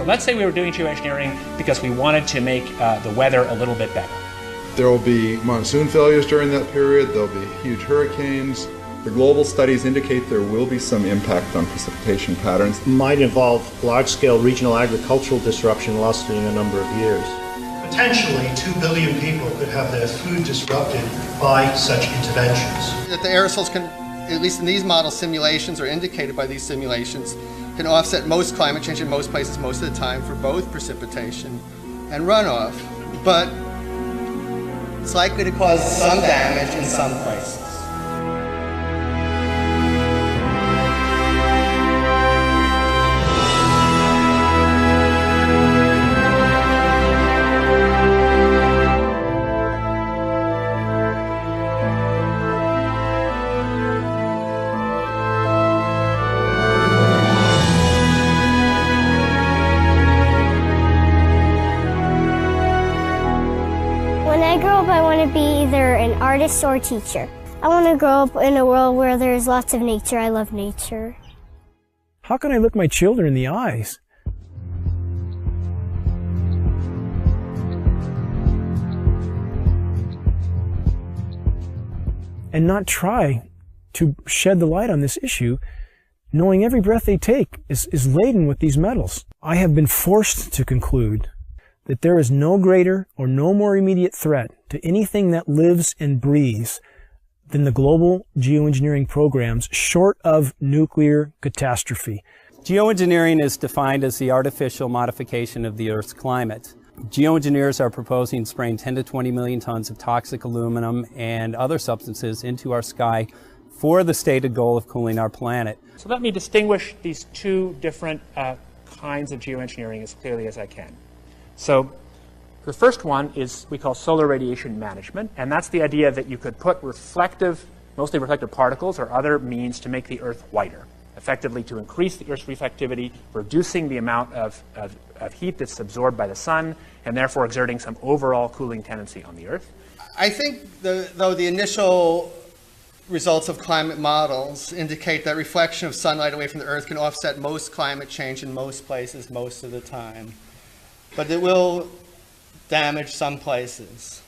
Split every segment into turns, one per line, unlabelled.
So let's say we were doing geoengineering because we wanted to make the weather a little bit better.
There will be monsoon failures during that period. There will be huge hurricanes. The global studies indicate there will be some impact on precipitation patterns.
It might involve large-scale regional agricultural disruption lasting a number of years.
Potentially, 2 billion people could have their food disrupted by such interventions.
That the aerosols can, at least in these model simulations or indicated by these simulations, can offset most climate change in most places most of the time for both precipitation and runoff. But it's likely to cause some damage in some places.
I want to be either an artist or a teacher. I want to grow up in a world where there's lots of nature. I love nature.
How can I look my children in the eyes and not try to shed the light on this issue, knowing every breath they take is laden with these metals? I have been forced to conclude that there is no greater or no more immediate threat to anything that lives and breathes than the global geoengineering programs short of nuclear catastrophe.
Geoengineering is defined as the artificial modification of the Earth's climate. Geoengineers are proposing spraying 10 to 20 million tons of toxic aluminum and other substances into our sky for the stated goal of cooling our planet.
So let me distinguish these two different kinds of geoengineering as clearly as I can. So the first one is we call solar radiation management, and that's the idea that you could put mostly reflective particles or other means to make the Earth whiter, effectively to increase the Earth's reflectivity, reducing the amount of heat that's absorbed by the sun, and therefore exerting some overall cooling tendency on the Earth.
I think, though the initial results of climate models indicate that reflection of sunlight away from the Earth can offset most climate change in most places most of the time. But it will damage some places.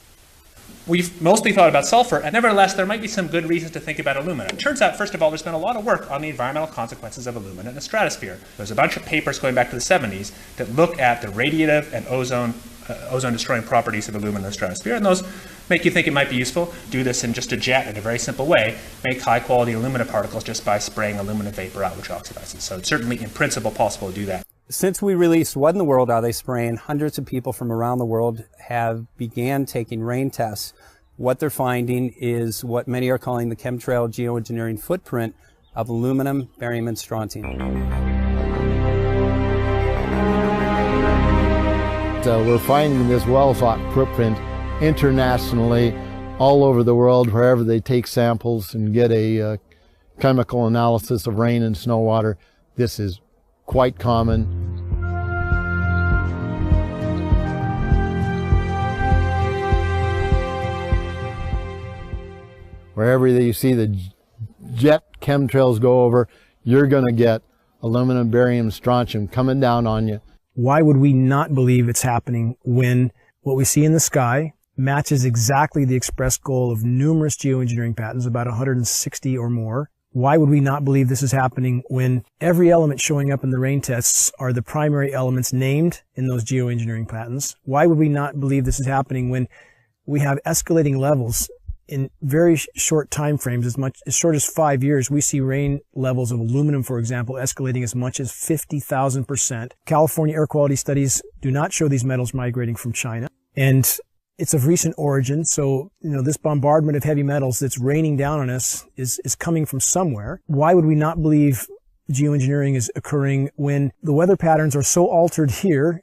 We've mostly thought about sulfur, and nevertheless, there might be some good reasons to think about aluminum. It turns out, first of all, there's been a lot of work on the environmental consequences of aluminum in the stratosphere. There's a bunch of papers going back to the 70s that look at the radiative and ozone-destroying properties of aluminum in the stratosphere, and those make you think it might be useful. Do this in just a jet in a very simple way. Make high-quality aluminum particles just by spraying aluminum vapor out, which oxidizes. So it's certainly, in principle, possible to do that.
Since we released What in the World Are They Spraying, hundreds of people from around the world have began taking rain tests. What they're finding is what many are calling the chemtrail geoengineering footprint of aluminum, barium, and strontium.
We're finding this well-thought footprint internationally, all over the world, wherever they take samples and get a chemical analysis of rain and snow water. This is quite common. Wherever you see the jet chemtrails go over, you're going to get aluminum, barium, strontium coming down on you.
Why would we not believe it's happening when what we see in the sky matches exactly the expressed goal of numerous geoengineering patents, about 160 or more? Why would we not believe this is happening when every element showing up in the rain tests are the primary elements named in those geoengineering patents? Why would we not believe this is happening when we have escalating levels in very short time frames, as short as 5 years? We see rain levels of aluminum, for example, escalating as much as 50,000%. California air quality studies do not show these metals migrating from China. And it's of recent origin, so this bombardment of heavy metals that's raining down on us is coming from somewhere. Why would we not believe geoengineering is occurring when the weather patterns are so altered here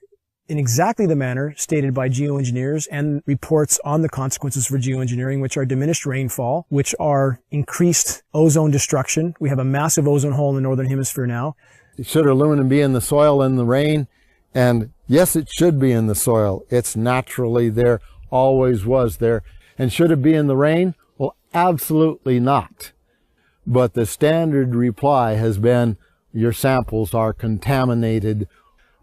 in exactly the manner stated by geoengineers and reports on the consequences for geoengineering, which are diminished rainfall, which are increased ozone destruction? We have a massive ozone hole in the northern hemisphere now.
Should aluminum be in the soil in the rain? And yes, it should be in the soil. It's naturally there. Always was there. And should it be in the rain? Well, absolutely not. But the standard reply has been your samples are contaminated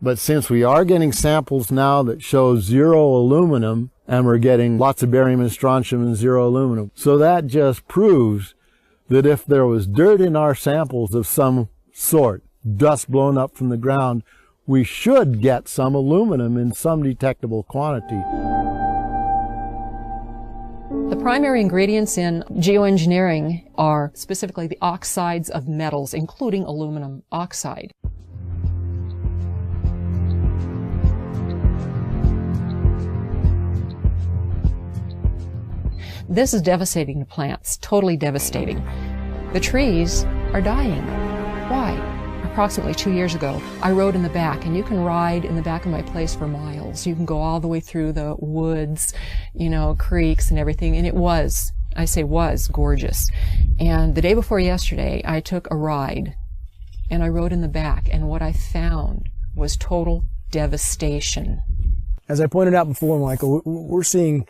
But since we are getting samples now that show 0 aluminum, and we're getting lots of barium and strontium and 0 aluminum, so that just proves that if there was dirt in our samples of some sort, dust blown up from the ground, we should get some aluminum in some detectable quantity.
The primary ingredients in geoengineering are specifically the oxides of metals, including aluminum oxide. This is devastating to plants, totally devastating. The trees are dying. Why? Approximately 2 years ago, I rode in the back, and you can ride in the back of my place for miles. You can go all the way through the woods, you know, creeks and everything, and it was, I say was, gorgeous. And the day before yesterday, I took a ride, and I rode in the back, and what I found was total devastation.
As I pointed out before, Michael, we're seeing,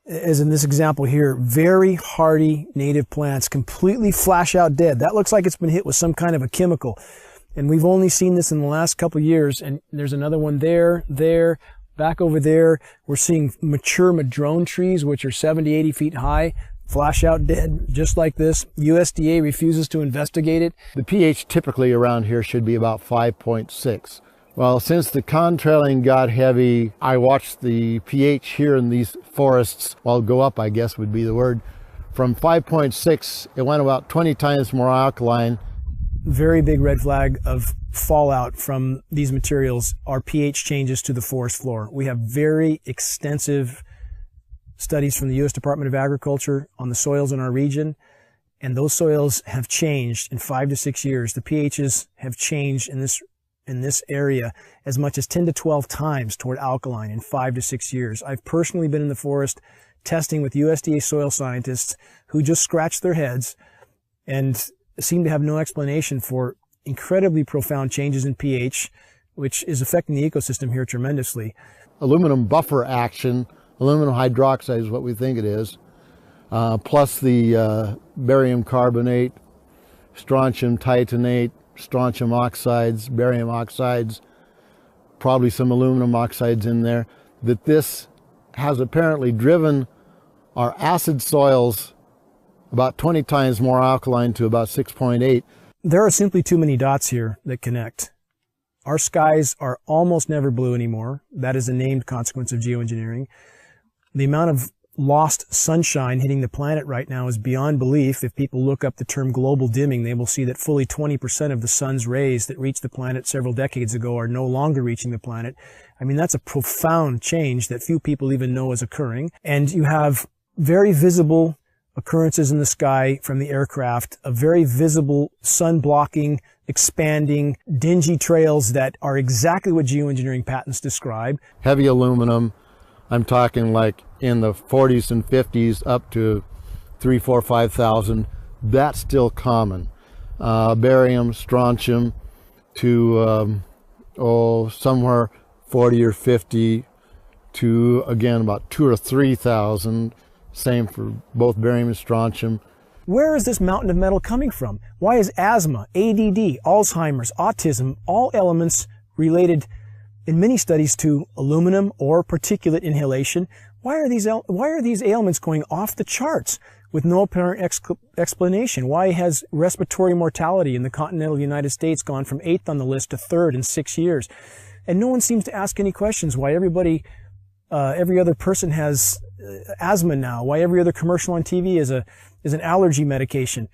as in this example here, very hardy native plants completely flash out dead. That looks like it's been hit with some kind of a chemical. And we've only seen this in the last couple of years. And there's another one there, back over there. We're seeing mature madrone trees, which are 70, 80 feet high, flash out dead, just like this. USDA refuses to investigate it.
The pH typically around here should be about 5.6. Well, since the contrailing got heavy, I watched the pH here in these forests, well, go up, I guess would be the word. From 5.6, it went about 20 times more alkaline.
Very big red flag of fallout from these materials are pH changes to the forest floor. We have very extensive studies from the U.S. Department of Agriculture on the soils in our region, and those soils have changed in 5 to 6 years. The pHs have changed in this area as much as 10 to 12 times toward alkaline in 5 to 6 years. I've personally been in the forest testing with USDA soil scientists who just scratch their heads and seem to have no explanation for incredibly profound changes in pH, which is affecting the ecosystem here tremendously.
Aluminum buffer action, aluminum hydroxide is what we think it is, plus the barium carbonate, strontium titanate, strontium oxides, barium oxides, probably some aluminum oxides in there, that this has apparently driven our acid soils about 20 times more alkaline to about 6.8.
There are simply too many dots here that connect. Our skies are almost never blue anymore. That is a named consequence of geoengineering. The amount of lost sunshine hitting the planet right now is beyond belief. If people look up the term global dimming, they will see that fully 20% of the sun's rays that reached the planet several decades ago are no longer reaching the planet. I mean, that's a profound change that few people even know is occurring. And you have very visible occurrences in the sky from the aircraft, a very visible sun-blocking, expanding, dingy trails that are exactly what geoengineering patents describe.
Heavy aluminum, I'm talking like in the 40s and 50s up to 3, 4, 5,000. That's still common. Barium, strontium to somewhere 40 or 50 to, again, about 2,000 or 3,000. Same for both barium and strontium.
Where is this mountain of metal coming from? Why is asthma, ADD, Alzheimer's, autism, all elements related in many studies to aluminum or particulate inhalation? Why are these ailments going off the charts with no apparent explanation? Why has respiratory mortality in the continental United States gone from 8th on the list to 3rd in 6 years? And no one seems to ask any questions. Why every other person has asthma now? Why every other commercial on TV is an allergy medication?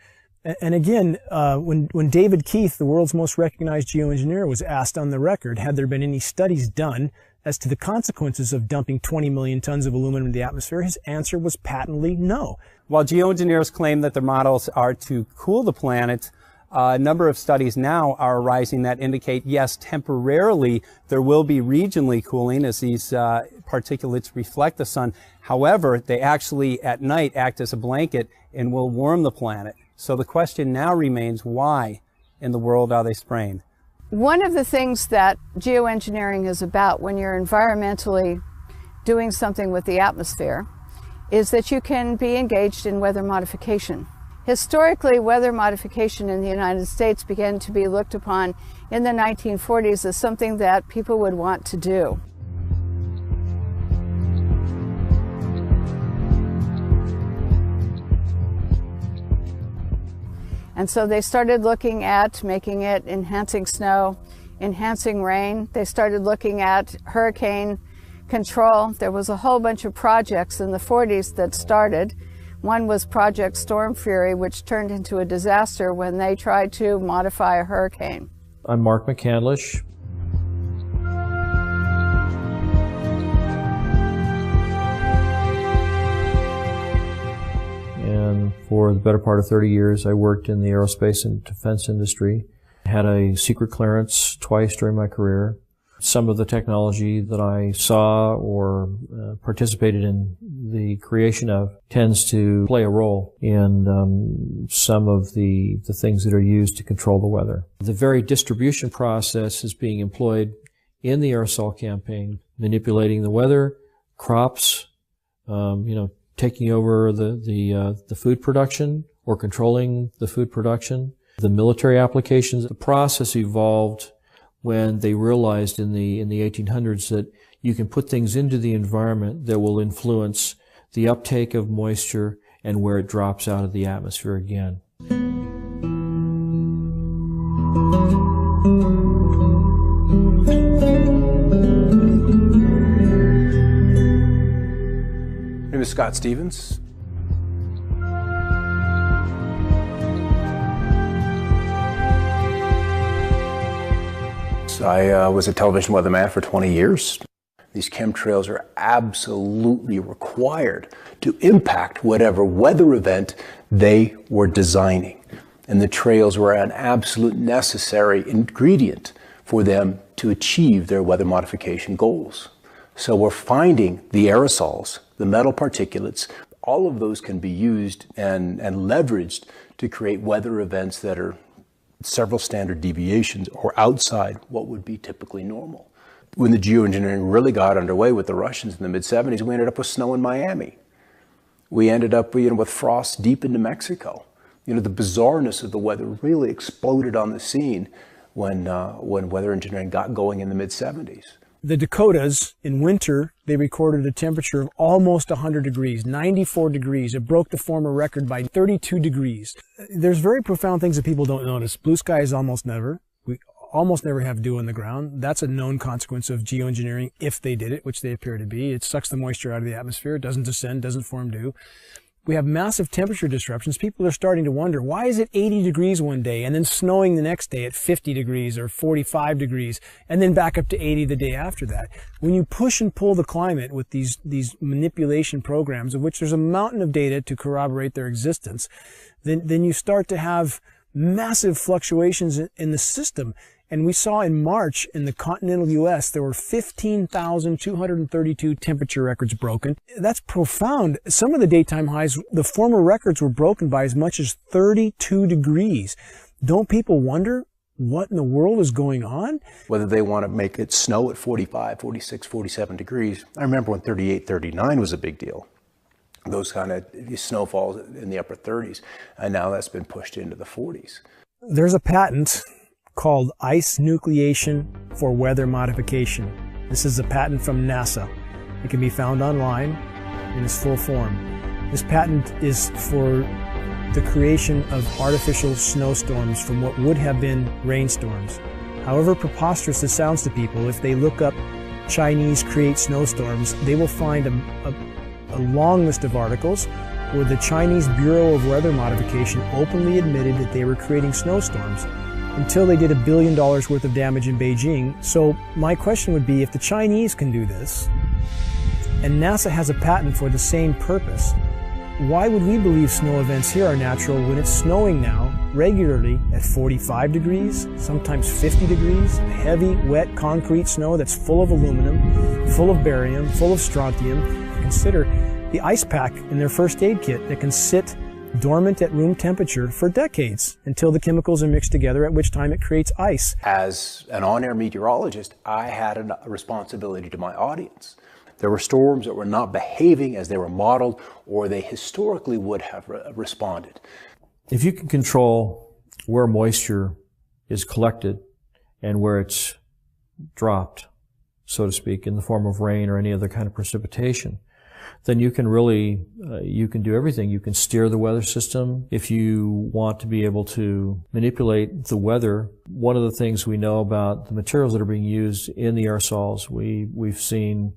And again, when David Keith, the world's most recognized geoengineer, was asked on the record, had there been any studies done as to the consequences of dumping 20 million tons of aluminum in the atmosphere, his answer was patently no.
While geoengineers claim that their models are to cool the planet, a number of studies now are arising that indicate, yes, temporarily there will be regionally cooling as these particulates reflect the sun. However, they actually at night act as a blanket and will warm the planet. So the question now remains, why in the world are they spraying?
One of the things that geoengineering is about when you're environmentally doing something with the atmosphere is that you can be engaged in weather modification. Historically, weather modification in the United States began to be looked upon in the 1940s as something that people would want to do. And so they started looking at making it enhancing snow, enhancing rain. They started looking at hurricane control. There was a whole bunch of projects in the 40s that started. One was Project Storm Fury, which turned into a disaster when they tried to modify a hurricane.
I'm Mark McCandlish. And for the better part of 30 years, I worked in the aerospace and defense industry. Had a secret clearance twice during my career. Some of the technology that I saw or participated in the creation of tends to play a role in some of the things that are used to control the weather. The very distribution process is being employed in the aerosol campaign, manipulating the weather, crops, taking over the food production or controlling the food production. The military applications, the process evolved when they realized in the 1800s that you can put things into the environment that will influence the uptake of moisture and where it drops out of the atmosphere again.
My name is Scott Stevens. I was a television weatherman for 20 years. These chemtrails are absolutely required to impact whatever weather event they were designing. And the trails were an absolute necessary ingredient for them to achieve their weather modification goals. So we're finding the aerosols, the metal particulates, all of those can be used and leveraged to create weather events that are several standard deviations or outside what would be typically normal. When the geoengineering really got underway with the Russians in the mid-70s, we ended up with snow in Miami. We ended up with frost deep into Mexico. The bizarreness of the weather really exploded on the scene when weather engineering got going in the mid-70s.
The Dakotas, in winter, they recorded a temperature of almost 100 degrees, 94 degrees. It broke the former record by 32 degrees. There's very profound things that people don't notice. Blue skies almost never. We almost never have dew on the ground. That's a known consequence of geoengineering if they did it, which they appear to be. It sucks the moisture out of the atmosphere. It doesn't descend, doesn't form dew. We have massive temperature disruptions. People are starting to wonder, why is it 80 degrees one day and then snowing the next day at 50 degrees or 45 degrees and then back up to 80 the day after that? When you push and pull the climate with these manipulation programs, of which there's a mountain of data to corroborate their existence, then you start to have massive fluctuations in the system. And we saw in March in the continental U.S. there were 15,232 temperature records broken. That's profound. Some of the daytime highs, the former records were broken by as much as 32 degrees. Don't people wonder what in the world is going on?
Whether they want to make it snow at 45, 46, 47 degrees. I remember when 38, 39 was a big deal. Those kind of snowfalls in the upper 30s. And now that's been pushed into the 40s.
There's a patent called ice nucleation for weather modification. This is a patent from NASA. It can be found online in its full form. This patent is for the creation of artificial snowstorms from what would have been rainstorms. However preposterous this sounds to people, if they look up Chinese create snowstorms, they will find a long list of articles where the Chinese Bureau of Weather Modification openly admitted that they were creating snowstorms until they did $1 billion worth of damage in Beijing. So my question would be, if the Chinese can do this, and NASA has a patent for the same purpose, why would we believe snow events here are natural when it's snowing now regularly at 45 degrees, sometimes 50 degrees, heavy, wet, concrete snow that's full of aluminum, full of barium, full of strontium? Consider the ice pack in their first aid kit that can sit dormant at room temperature for decades until the chemicals are mixed together, at which time it creates ice.
As an on-air meteorologist, I had a responsibility to my audience. There were storms that were not behaving as they were modeled or they historically would have responded.
If you can control where moisture is collected and where it's dropped, so to speak, in the form of rain or any other kind of precipitation, then you can really, you can do everything. You can steer the weather system. If you want to be able to manipulate the weather, one of the things we know about the materials that are being used in the aerosols, we've seen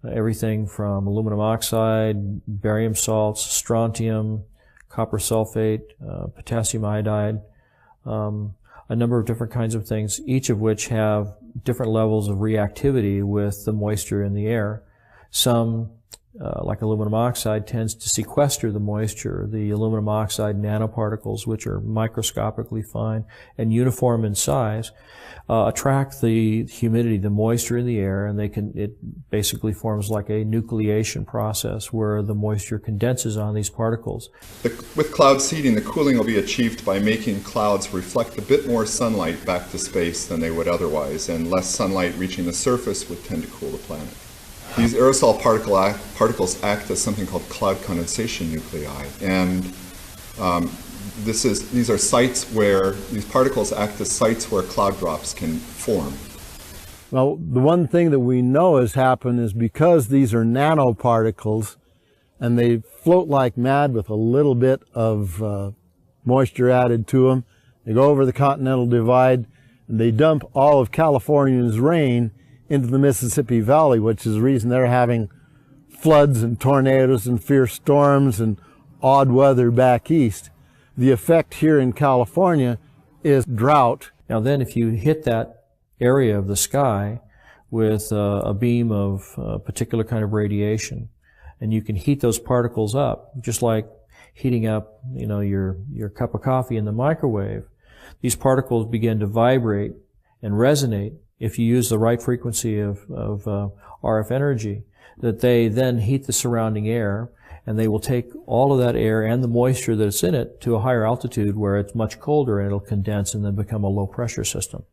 everything from aluminum oxide, barium salts, strontium, copper sulfate, potassium iodide, a number of different kinds of things, each of which have different levels of reactivity with the moisture in the air. Some, like aluminum oxide, tends to sequester the moisture. The aluminum oxide nanoparticles, which are microscopically fine and uniform in size, attract the humidity, the moisture in the air, and it basically forms like a nucleation process where the moisture condenses on these particles.
With cloud seeding, the cooling will be achieved by making clouds reflect a bit more sunlight back to space than they would otherwise, and less sunlight reaching the surface would tend to cool the planet. These aerosol particles act as something called cloud condensation nuclei, and these are sites where these particles act as sites where cloud drops can form.
Well, the one thing that we know has happened is because these are nanoparticles and they float like mad with a little bit of moisture added to them, they go over the Continental Divide and they dump all of California's rain into the Mississippi Valley, which is the reason they're having floods and tornadoes and fierce storms and odd weather back east. The effect here in California is drought.
Now then, if you hit that area of the sky with a beam of a particular kind of radiation, and you can heat those particles up, just like heating up, your cup of coffee in the microwave, these particles begin to vibrate and resonate if you use the right frequency of RF energy, that they then heat the surrounding air, and they will take all of that air and the moisture that's in it to a higher altitude where it's much colder, and it'll condense and then become a low pressure system.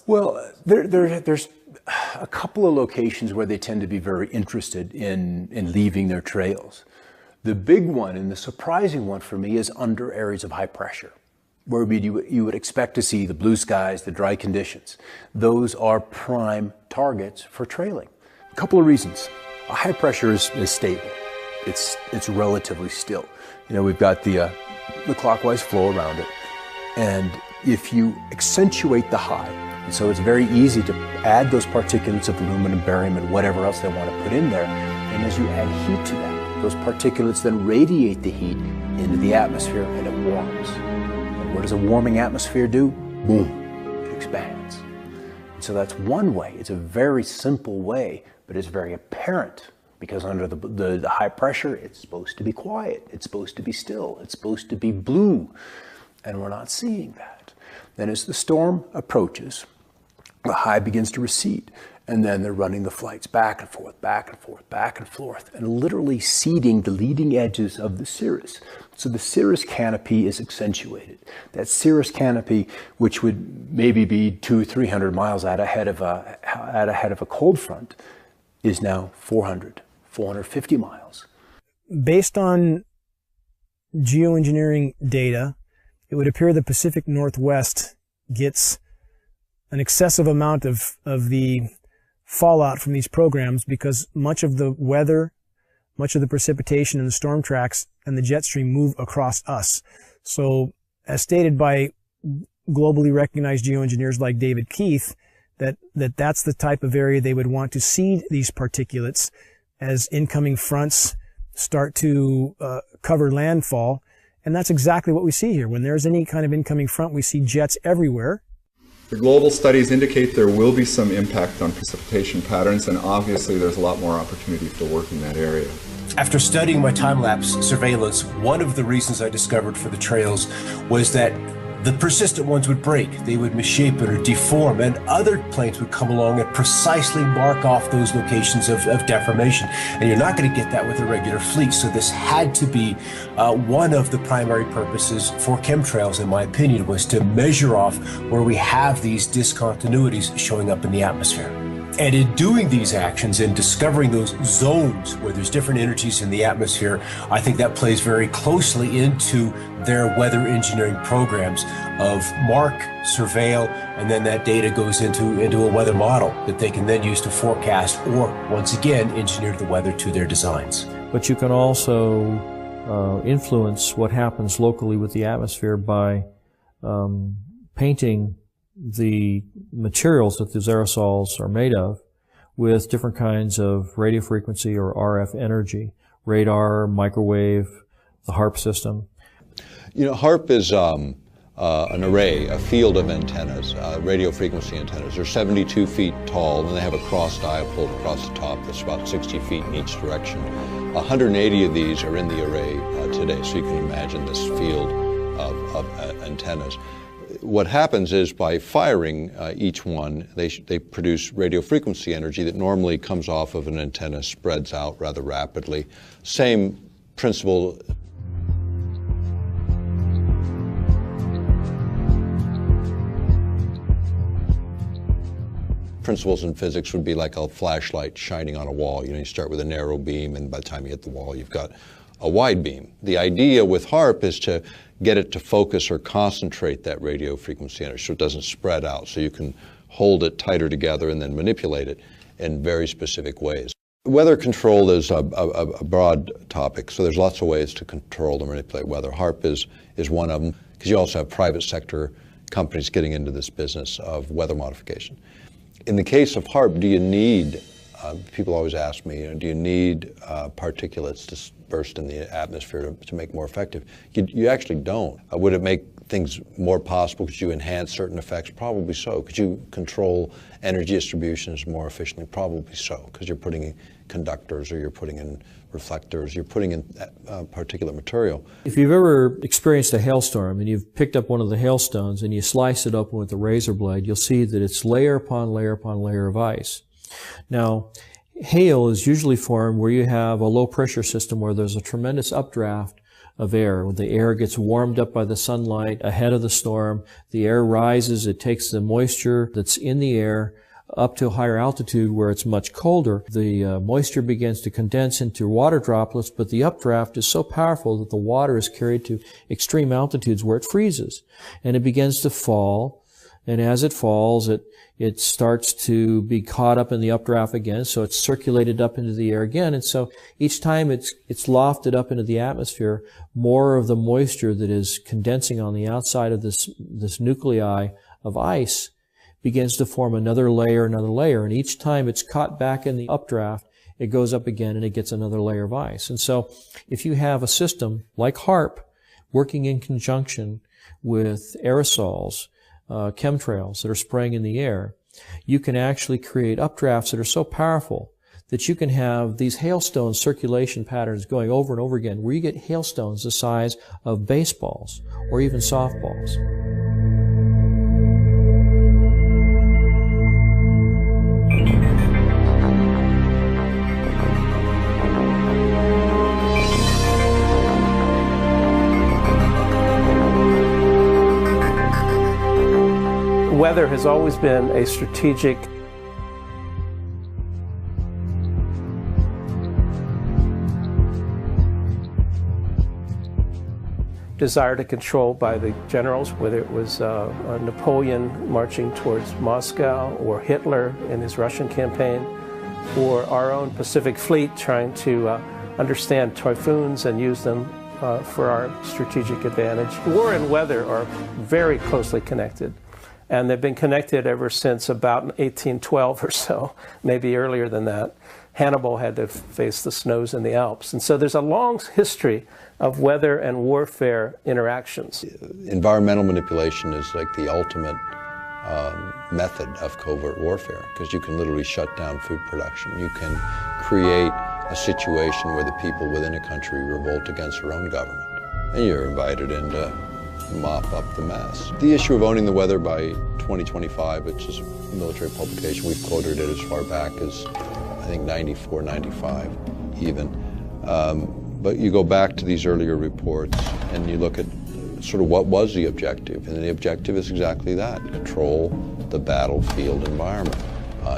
Well, there's a couple of locations where they tend to be very interested in leaving their trails. The big one and the surprising one for me is under areas of high pressure, where you would expect to see the blue skies, the dry conditions. Those are prime targets for trailing. A couple of reasons. High pressure is stable. It's relatively still. We've got the clockwise flow around it. And if you accentuate the high, and so it's very easy to add those particulates of aluminum, barium, and whatever else they want to put in there. And as you add heat to that, those particulates then radiate the heat into the atmosphere, and it warms. What does a warming atmosphere do? Boom, it expands. And so that's one way. It's a very simple way, but it's very apparent, because under the high pressure, it's supposed to be quiet. It's supposed to be still. It's supposed to be blue. And we're not seeing that. Then as the storm approaches, the high begins to recede. And then they're running the flights back and forth, back and forth, back and forth, and literally seeding the leading edges of the cirrus. So the cirrus canopy is accentuated. That cirrus canopy, which would maybe be 200-300 miles out ahead of a cold front, is now 450 miles.
Based on geoengineering data, it would appear the Pacific Northwest gets an excessive amount of the fallout from these programs, because much of the weather, much of the precipitation and the storm tracks and the jet stream move across us. So, as stated by globally recognized geoengineers like David Keith, that's the type of area they would want to seed these particulates as incoming fronts start to cover landfall. And that's exactly what we see here. When there's any kind of incoming front, we see jets everywhere.
The global studies indicate there will be some impact on precipitation patterns, and obviously there's a lot more opportunity to work in that area.
After studying my time-lapse surveillance, one of the reasons I discovered for the trails was that the persistent ones would break, they would misshapen or deform, and other planes would come along and precisely mark off those locations of deformation. And you're not going to get that with a regular fleet, so this had to be one of the primary purposes for chemtrails, in my opinion, was to measure off where we have these discontinuities showing up in the atmosphere. And in doing these actions and discovering those zones where there's different energies in the atmosphere, I think that plays very closely into their weather engineering programs of mark, surveil, and then that data goes into a weather model that they can then use to forecast or, once again, engineer the weather to their designs.
But you can also influence what happens locally with the atmosphere by painting the materials that these aerosols are made of with different kinds of radio frequency or RF energy, radar, microwave, the HARP system.
You know, HARP is an array, a field of antennas, radio frequency antennas. They're 72 feet tall, and they have a cross dipole across the top that's about 60 feet in each direction. 180 of these are in the array today, so you can imagine this field of antennas. What happens is by firing each one, they produce radio frequency energy that normally comes off of an antenna, spreads out rather rapidly. Same principle. Principles in physics would be like a flashlight shining on a wall. You know, you start with a narrow beam, and by the time you hit the wall, you've got a wide beam. The idea with HARP is to get it to focus or concentrate that radio frequency energy so it doesn't spread out, so you can hold it tighter together and then manipulate it in very specific ways. Weather control is a broad topic, so there's lots of ways to control and manipulate weather. HARP is one of them, because you also have private sector companies getting into this business of weather modification. In the case of HARP, do you need, people always ask me, do you need particulates to burst in the atmosphere to make more effective? You actually don't. Would it make things more possible? Could you enhance certain effects? Probably so. Could you control energy distributions more efficiently? Probably so, because you're putting in conductors, or you're putting in reflectors, you're putting in particulate material.
If you've ever experienced a hailstorm and you've picked up one of the hailstones and you slice it open with a razor blade, you'll see that it's layer upon layer upon layer of ice. Now, hail is usually formed where you have a low pressure system where there's a tremendous updraft of air. When the air gets warmed up by the sunlight ahead of the storm, the air rises, it takes the moisture that's in the air up to a higher altitude where it's much colder. The moisture begins to condense into water droplets, but the updraft is so powerful that the water is carried to extreme altitudes where it freezes. And it begins to fall, and as it falls, it starts to be caught up in the updraft again, so it's circulated up into the air again, and so each time it's lofted up into the atmosphere, more of the moisture that is condensing on the outside of this nuclei of ice begins to form another layer, and each time it's caught back in the updraft, it goes up again and it gets another layer of ice. And so if you have a system like HARP working in conjunction with aerosols, chemtrails that are spraying in the air, you can actually create updrafts that are so powerful that you can have these hailstone circulation patterns going over and over again, where you get hailstones the size of baseballs or even softballs.
Weather has always been a strategic desire to control by the generals, whether it was Napoleon marching towards Moscow, or Hitler in his Russian campaign, or our own Pacific Fleet trying to understand typhoons and use them for our strategic advantage. War and weather are very closely connected. And they've been connected ever since about 1812 or so, maybe earlier than that. Hannibal had to face the snows in the Alps. And so there's a long history of weather and warfare interactions.
Environmental manipulation is like the ultimate method of covert warfare, because you can literally shut down food production. You can create a situation where the people within a country revolt against their own government, and you're invited in to mop up the mess. The issue of owning the weather by 2025, which is a military publication, we've quoted it as far back as, I think, 94, 95 even. But you go back to these earlier reports and you look at sort of what was the objective, and the objective is exactly that: control the battlefield environment.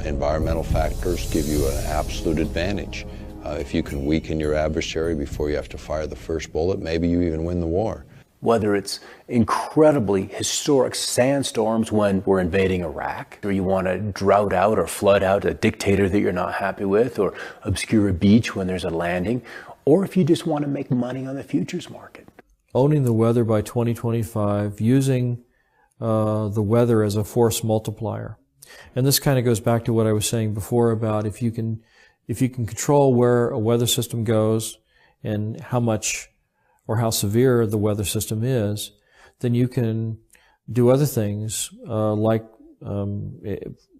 Environmental factors give you an absolute advantage. If you can weaken your adversary before you have to fire the first bullet, maybe you even win the war.
Whether it's incredibly historic sandstorms when we're invading Iraq, or you want to drought out or flood out a dictator that you're not happy with, or obscure a beach when there's a landing, or if you just want to make money on the futures market.
Owning the weather by 2025, using the weather as a force multiplier. And this kind of goes back to what I was saying before about if you can control where a weather system goes and how much or how severe the weather system is, then you can do other things like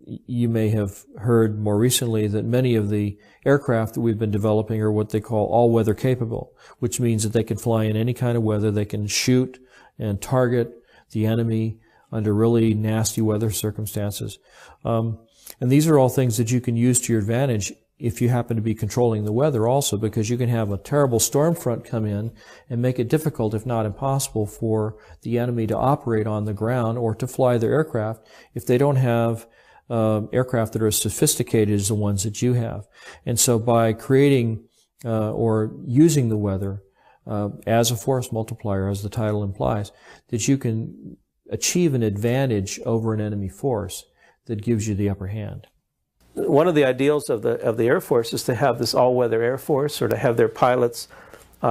you may have heard more recently that many of the aircraft that we've been developing are what they call all-weather capable, which means that they can fly in any kind of weather. They can shoot and target the enemy under really nasty weather circumstances. And these are all things that you can use to your advantage if you happen to be controlling the weather also, because you can have a terrible storm front come in and make it difficult, if not impossible, for the enemy to operate on the ground or to fly their aircraft if they don't have aircraft that are as sophisticated as the ones that you have. And so by creating or using the weather as a force multiplier, as the title implies, that you can achieve an advantage over an enemy force that gives you the upper hand.
One of the ideals of the Air Force is to have this all-weather Air Force, or to have their pilots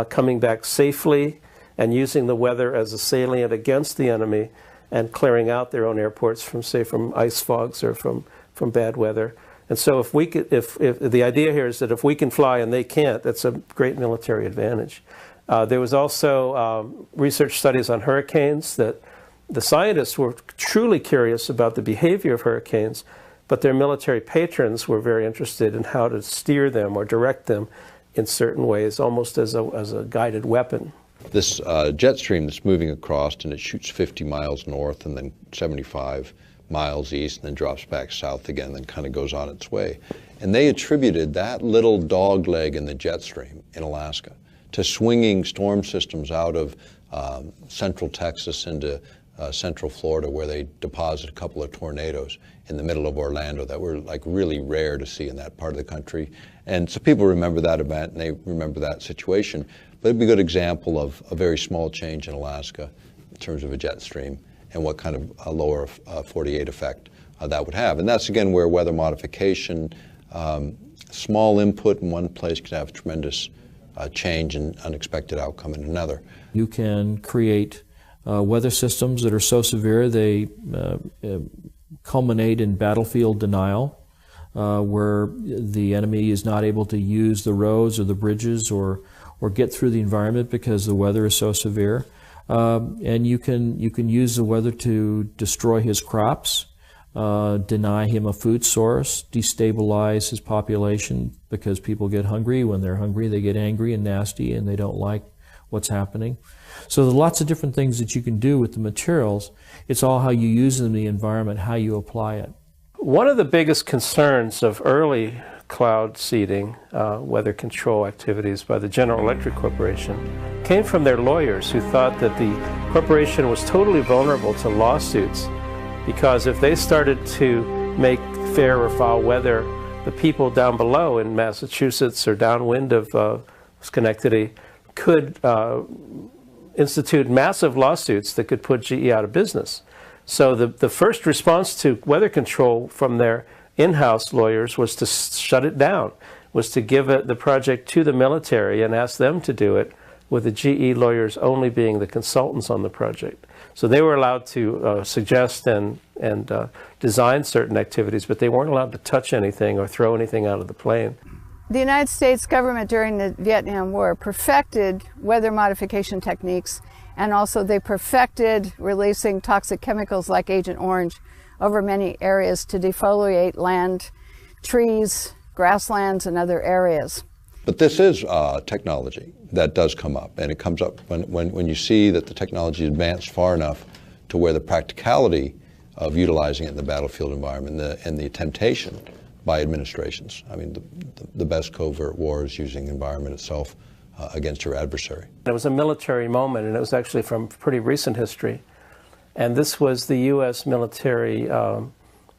coming back safely and using the weather as a salient against the enemy and clearing out their own airports from, say, from ice fogs or from bad weather. And so if the idea here is that if we can fly and they can't, that's a great military advantage. There was also research studies on hurricanes that the scientists were truly curious about the behavior of hurricanes, but their military patrons were very interested in how to steer them or direct them in certain ways, almost as a guided weapon.
This jet stream that's moving across, and it shoots 50 miles north and then 75 miles east and then drops back south again, then kind of goes on its way. And they attributed that little dog leg in the jet stream in Alaska to swinging storm systems out of central Texas into central Florida, where they deposited a couple of tornadoes in the middle of Orlando that were like really rare to see in that part of the country. And so people remember that event and they remember that situation. But it'd be a good example of a very small change in Alaska in terms of a jet stream and what kind of a lower 48 effect that would have. And that's again where weather modification, small input in one place can have tremendous change and unexpected outcome in another.
You can create weather systems that are so severe they culminate in battlefield denial, where the enemy is not able to use the roads or the bridges or get through the environment because the weather is so severe. And you can use the weather to destroy his crops, deny him a food source, destabilize his population because people get hungry. When they're hungry, they get angry and nasty and they don't like what's happening. So there are lots of different things that you can do with the materials. It's all how you use them in the environment, how you apply it.
One of the biggest concerns of early cloud seeding, weather control activities by the General Electric Corporation, came from their lawyers who thought that the corporation was totally vulnerable to lawsuits, because if they started to make fair or foul weather, the people down below in Massachusetts or downwind of Schenectady could institute massive lawsuits that could put GE out of business. So the first response to weather control from their in-house lawyers was to shut it down, was to give the project to the military and ask them to do it, with the GE lawyers only being the consultants on the project. So they were allowed to suggest and design certain activities, but they weren't allowed to touch anything or throw anything out of the plane.
The United States government during the Vietnam War perfected weather modification techniques, and also they perfected releasing toxic chemicals like Agent Orange over many areas to defoliate land, trees, grasslands, and other areas.
But this is technology that does come up, and it comes up when you see that the technology is advanced far enough to where the practicality of utilizing it in the battlefield environment and the temptation by administrations. I mean, the best covert war is using the environment itself against your adversary.
It was a military moment, and it was actually from pretty recent history. And this was the U.S. military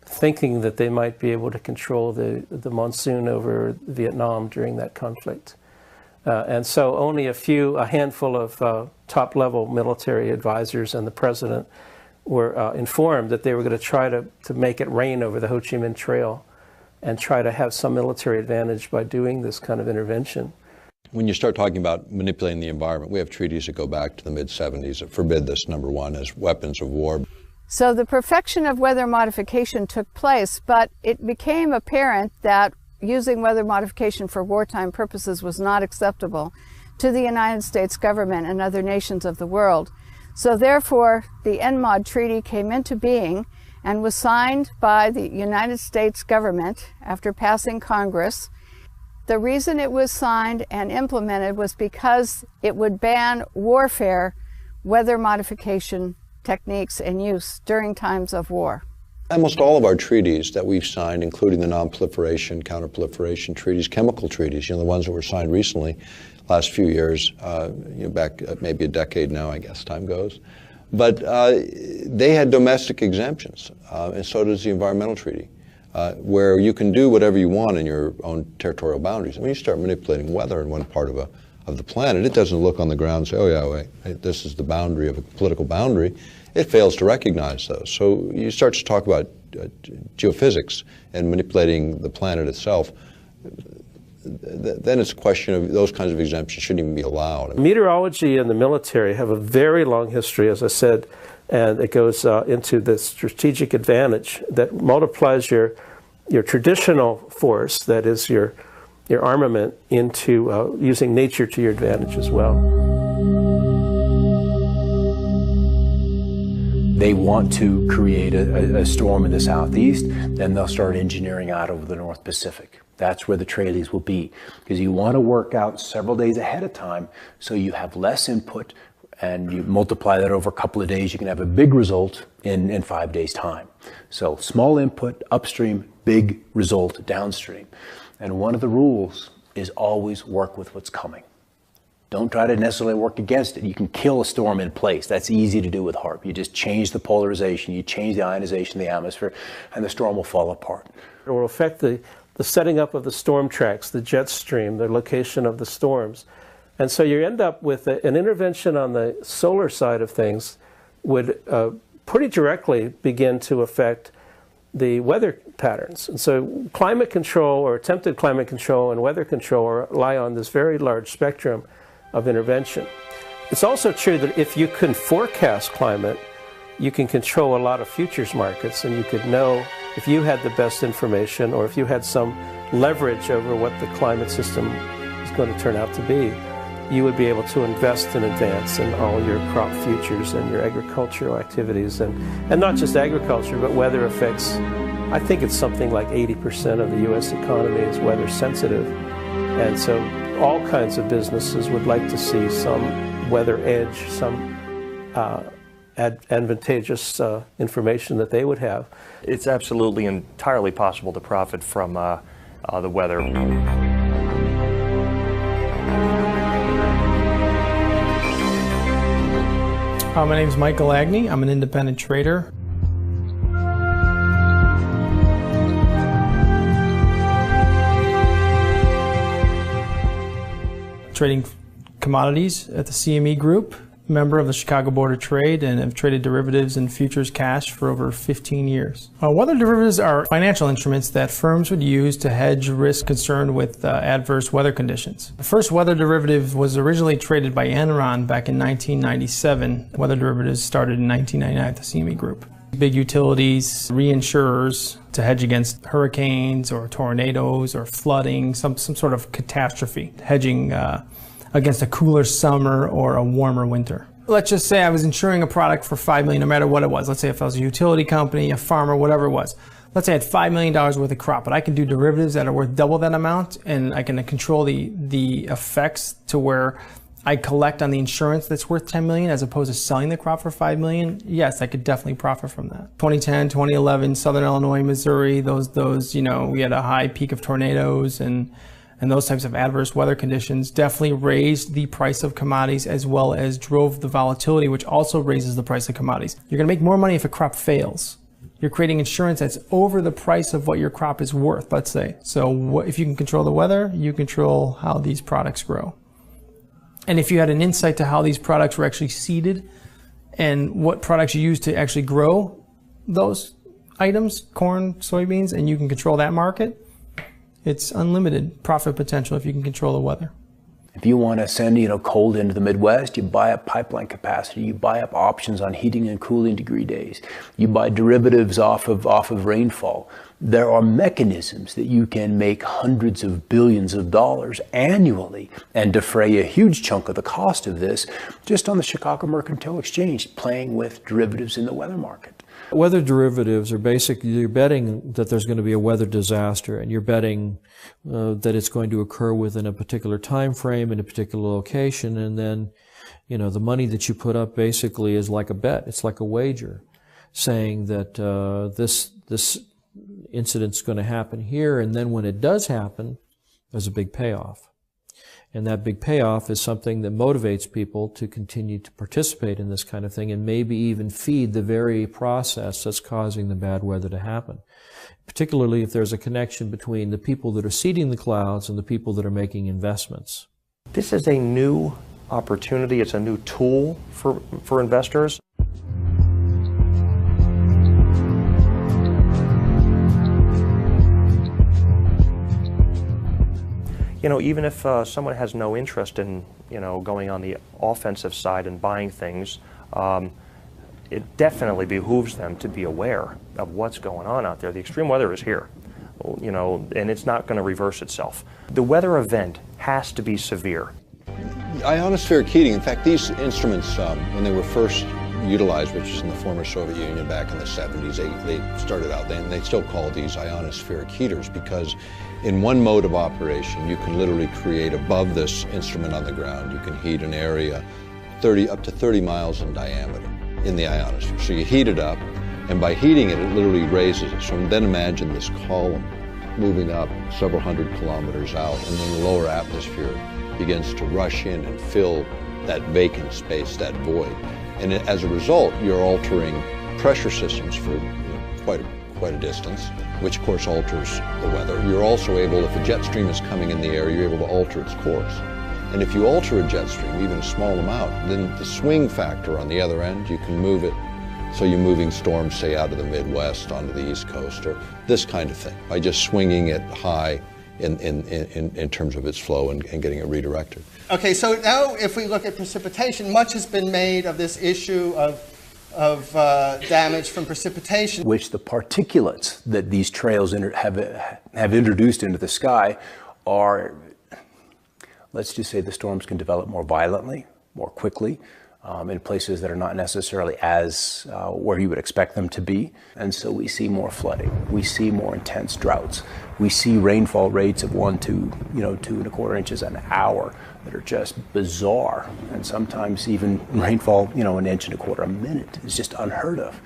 thinking that they might be able to control the monsoon over Vietnam during that conflict. And so only a handful of top-level military advisors and the president were informed that they were going to try to make it rain over the Ho Chi Minh Trail and try to have some military advantage by doing this kind of intervention.
When you start talking about manipulating the environment, we have treaties that go back to the mid-70s that forbid this, number one, as weapons of war.
So the perfection of weather modification took place, but it became apparent that using weather modification for wartime purposes was not acceptable to the United States government and other nations of the world. So therefore, the NMOD Treaty came into being and was signed by the United States government after passing Congress. The reason it was signed and implemented was because it would ban warfare, weather modification techniques and use during times of war.
Almost all of our treaties that we've signed, including the non-proliferation, counter-proliferation treaties, chemical treaties, the ones that were signed recently, last few years, back maybe a decade now, I guess time goes. But they had domestic exemptions, and so does the environmental treaty, where you can do whatever you want in your own territorial boundaries. I mean, you start manipulating weather in one part of the planet, it doesn't look on the ground and say, oh yeah, wait, this is the boundary of a political boundary. It fails to recognize those. So you start to talk about geophysics and manipulating the planet itself, then it's a question of those kinds of exemptions shouldn't even be allowed.
Meteorology and the military have a very long history, as I said, and it goes into the strategic advantage that multiplies your traditional force, that is your armament, into using nature to your advantage as well.
They want to create a storm in the southeast, then they'll start engineering out over the North Pacific. That's where the trailies will be, because you want to work out several days ahead of time so you have less input, and you multiply that over a couple of days, you can have a big result in 5 days' time. So small input upstream, big result downstream. And one of the rules is always work with what's coming. Don't try to necessarily work against it. You can kill a storm in place. That's easy to do with HAARP. You just change the polarization, you change the ionization of the atmosphere, and the storm will fall apart.
It will affect the setting up of the storm tracks, the jet stream, the location of the storms. And so you end up with an intervention on the solar side of things would pretty directly begin to affect the weather patterns. And so climate control, or attempted climate control, and weather control rely on this very large spectrum of intervention. It's also true that if you can forecast climate, you can control a lot of futures markets, and you could know if you had the best information, or if you had some leverage over what the climate system is going to turn out to be, you would be able to invest in advance in all your crop futures and your agricultural activities, and not just agriculture, but weather effects. I think it's something like 80% of the U.S. economy is weather sensitive, and so all kinds of businesses would like to see some weather edge, some advantageous information that they would have.
It's absolutely entirely possible to profit from the weather.
My name is Michael Agnew. I'm an independent trader. Trading commodities at the CME Group, member of the Chicago Board of Trade, and have traded derivatives and futures cash for over 15 years. Weather derivatives are financial instruments that firms would use to hedge risk concerned with adverse weather conditions. The first weather derivative was originally traded by Enron back in 1997. Weather derivatives started in 1999 at the CME Group. Big utilities, reinsurers to hedge against hurricanes or tornadoes or flooding, some sort of catastrophe, hedging against a cooler summer or a warmer winter. Let's just say I was insuring a product for $5 million, no matter what it was. Let's say if I was a utility company, a farmer, whatever it was. Let's say I had $5 million worth of crop, but I can do derivatives that are worth double that amount, and I can control the effects to where I collect on the insurance that's worth $10 million as opposed to selling the crop for $5 million. Yes, I could definitely profit from that. 2010, 2011, Southern Illinois, Missouri, those we had a high peak of tornadoes and those types of adverse weather conditions definitely raised the price of commodities as well as drove the volatility, which also raises the price of commodities. You're going to make more money if a crop fails. You're creating insurance that's over the price of what your crop is worth, let's say. So if you can control the weather, you control how these products grow. And if you had an insight to how these products were actually seeded and what products you use to actually grow those items, corn, soybeans, and you can control that market, it's unlimited profit potential if you can control the weather.
If you want to send, cold into the Midwest, you buy up pipeline capacity, you buy up options on heating and cooling degree days, you buy derivatives off of rainfall. There are mechanisms that you can make hundreds of billions of dollars annually and defray a huge chunk of the cost of this just on the Chicago Mercantile Exchange, playing with derivatives in the weather market.
Weather derivatives are basically, you're betting that there's going to be a weather disaster, and you're betting that it's going to occur within a particular time frame in a particular location, and then, the money that you put up basically is like a bet. It's like a wager, saying that this incident's going to happen here, and then when it does happen, there's a big payoff. And that big payoff is something that motivates people to continue to participate in this kind of thing and maybe even feed the very process that's causing the bad weather to happen. Particularly if there's a connection between the people that are seeding the clouds and the people that are making investments.
This is a new opportunity. It's a new tool for investors. Even if someone has no interest in, going on the offensive side and buying things, it definitely behooves them to be aware of what's going on out there. The extreme weather is here, and it's not going to reverse itself. The weather event has to be severe.
Ionospheric heating, in fact, these instruments, when they were first utilized, which is in the former Soviet Union back in the 70s, they started out, and they still call these ionospheric heaters, because in one mode of operation, you can literally create above this instrument on the ground, you can heat an area up to 30 miles in diameter in the ionosphere. So you heat it up, and by heating it, it literally raises it. So then imagine this column moving up several hundred kilometers out, and then the lower atmosphere begins to rush in and fill that vacant space, that void. And as a result, you're altering pressure systems for quite a distance, which of course alters the weather. You're also able, if a jet stream is coming in the air, you're able to alter its course. And if you alter a jet stream, even a small amount, then the swing factor on the other end, you can move it so you're moving storms, say, out of the Midwest onto the East Coast, or this kind of thing, by just swinging it high in terms of its flow and getting it redirected.
Okay, so now if we look at precipitation, much has been made of this issue of damage from precipitation.
Which the particulates that these trails have introduced into the sky are, let's just say the storms can develop more violently, more quickly, in places that are not necessarily as where you would expect them to be. And so we see more flooding, we see more intense droughts, we see rainfall rates of 1 to 2¼ inches an hour that are just bizarre, and sometimes even rainfall 1.25 inches a minute is just unheard of.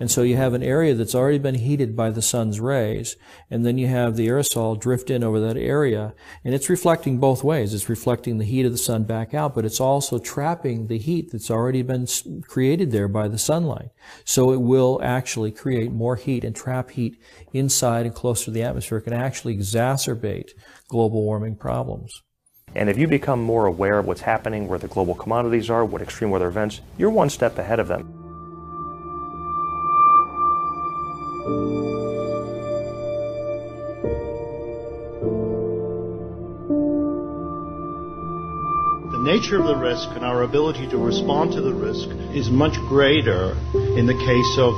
And so you have an area that's already been heated by the sun's rays, and then you have the aerosol drift in over that area, and it's reflecting both ways. It's reflecting the heat of the sun back out, but it's also trapping the heat that's already been created there by the sunlight. So it will actually create more heat and trap heat inside and closer to the atmosphere. It can actually exacerbate global warming problems.
And if you become more aware of what's happening, where the global commodities are, what extreme weather events, you're one step ahead of them.
The nature of the risk and our ability to respond to the risk is much greater in the case of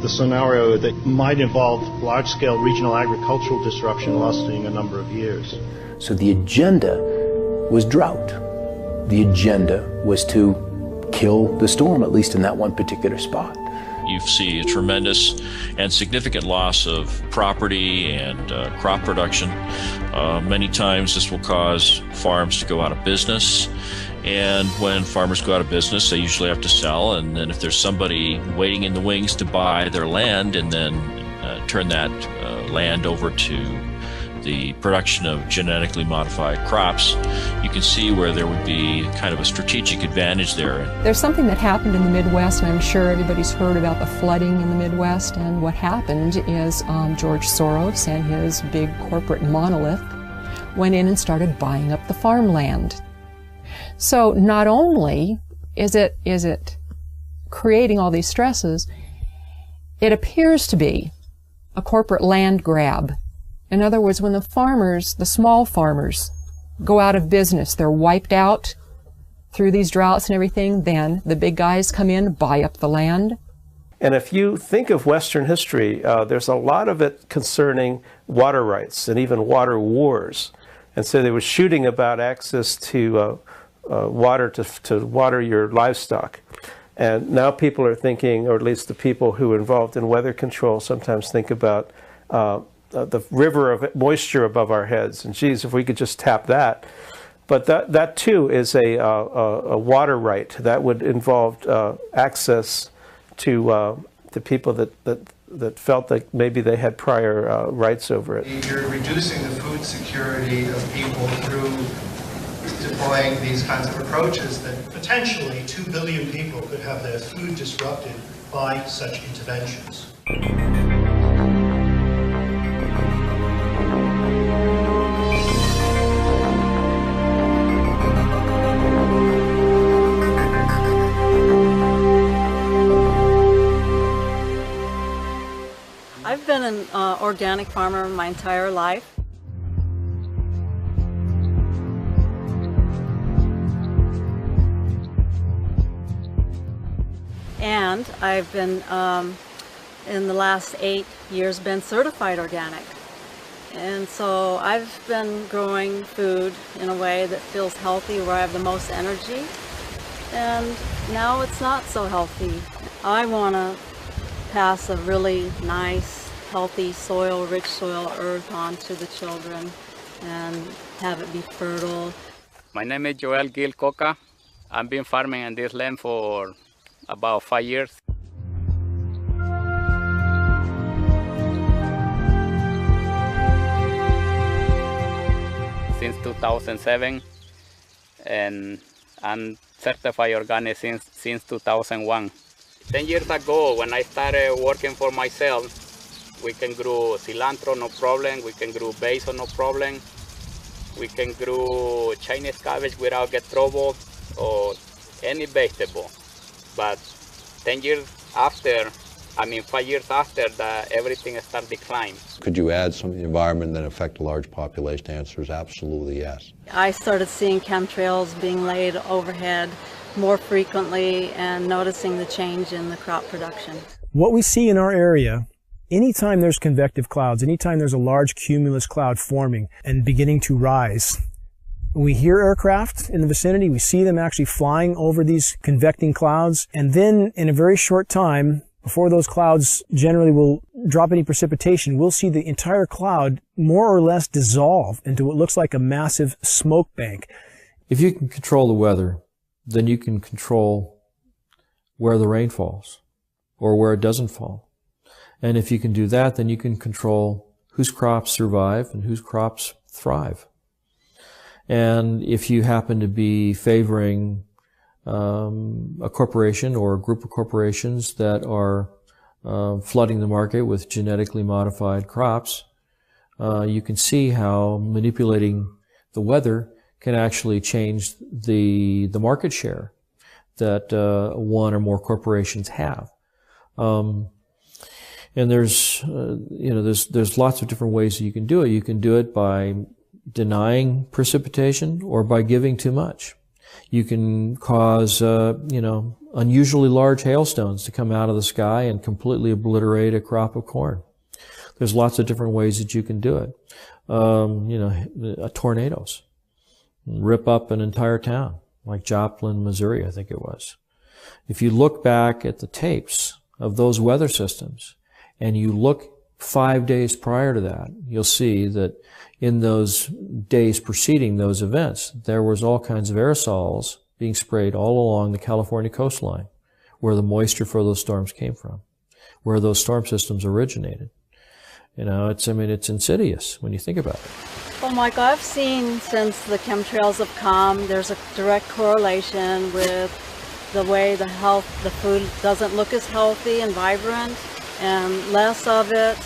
the scenario that might involve large-scale regional agricultural disruption lasting a number of years.
So the agenda was drought. The agenda was to kill the storm, at least in that one particular spot.
You see a tremendous and significant loss of property and crop production. Many times this will cause farms to go out of business. And when farmers go out of business, they usually have to sell. And then if there's somebody waiting in the wings to buy their land and then turn that land over to the production of genetically modified crops, you can see where there would be kind of a strategic advantage there.
There's something that happened in the Midwest, and I'm sure everybody's heard about the flooding in the Midwest. And what happened is George Soros and his big corporate monolith went in and started buying up the farmland. So not only is it creating all these stresses, it appears to be a corporate land grab. In other words, when the farmers, the small farmers, go out of business, they're wiped out through these droughts and everything, then the big guys come in, buy up the land.
And if you think of Western history, there's a lot of it concerning water rights and even water wars. And so they were shooting about access to water to water your livestock. And now people are thinking, or at least the people who are involved in weather control sometimes think about the river of moisture above our heads. And geez, if we could just tap that. But that too is a water right that would involve access to people that felt that maybe they had prior rights over it.
You're reducing the food security of people through deploying these kinds of approaches that
potentially 2 billion people could have their food disrupted by such interventions.
I've been an organic farmer my entire life. And I've been, in the last 8 years, been certified organic. And so I've been growing food in a way that feels healthy, where I have the most energy. And now it's not so healthy. I want to pass a really nice, healthy soil, rich soil, earth on to the children and have it be fertile.
My name is Joel Gil Coca. I've been farming in this land for about 5 years. Since 2007, and I'm certified organic since 2001. 10 years ago, when I started working for myself, we can grow cilantro, no problem. We can grow basil, no problem. We can grow Chinese cabbage without get trouble, or any vegetable. But 10 years after, 5 years after, that everything started declining.
Could you add something to the environment that affect a large population? The answer is absolutely yes.
I started seeing chemtrails being laid overhead more frequently and noticing the change in the crop production.
What we see in our area, anytime there's convective clouds, anytime there's a large cumulus cloud forming and beginning to rise, we hear aircraft in the vicinity, we see them actually flying over these convecting clouds, and then in a very short time, before those clouds generally will drop any precipitation, we'll see the entire cloud more or less dissolve into what looks like a massive smoke bank.
If you can control the weather, then you can control where the rain falls or where it doesn't fall. And if you can do that, then you can control whose crops survive and whose crops thrive. And if you happen to be favoring a corporation or a group of corporations that are flooding the market with genetically modified crops, you can see how manipulating the weather can actually change the market share that one or more corporations have. And there's lots of different ways that you can do it. You can do it by denying precipitation or by giving too much. You can cause, unusually large hailstones to come out of the sky and completely obliterate a crop of corn. There's lots of different ways that you can do it. Tornadoes rip up an entire town, like Joplin, Missouri, I think it was. If you look back at the tapes of those weather systems and you look 5 days prior to that, you'll see that in those days preceding those events, there was all kinds of aerosols being sprayed all along the California coastline, where the moisture for those storms came from, where those storm systems originated. You know, it's insidious when you think about it.
Well, Mike, I've seen since the chemtrails have come, there's a direct correlation with the way the food doesn't look as healthy and vibrant, and less of it,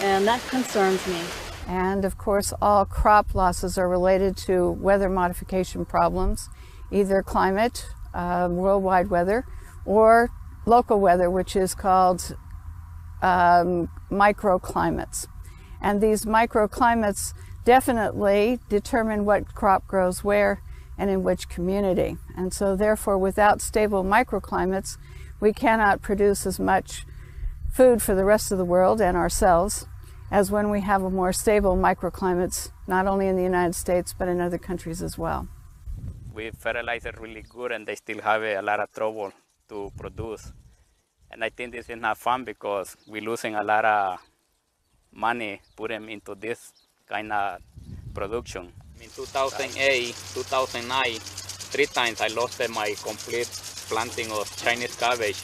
and that concerns me.
And of course, all crop losses are related to weather modification problems, either climate, worldwide weather, or local weather, which is called microclimates. And these microclimates definitely determine what crop grows where and in which community. And so therefore, without stable microclimates, we cannot produce as much food for the rest of the world and ourselves as when we have a more stable microclimates, not only in the United States, but in other countries as well.
We fertilize it really good, and they still have a lot of trouble to produce. And I think this is not fun because we're losing a lot of money put them into this kind of production. In 2008, 2009, 3 times I lost my complete planting of Chinese cabbage.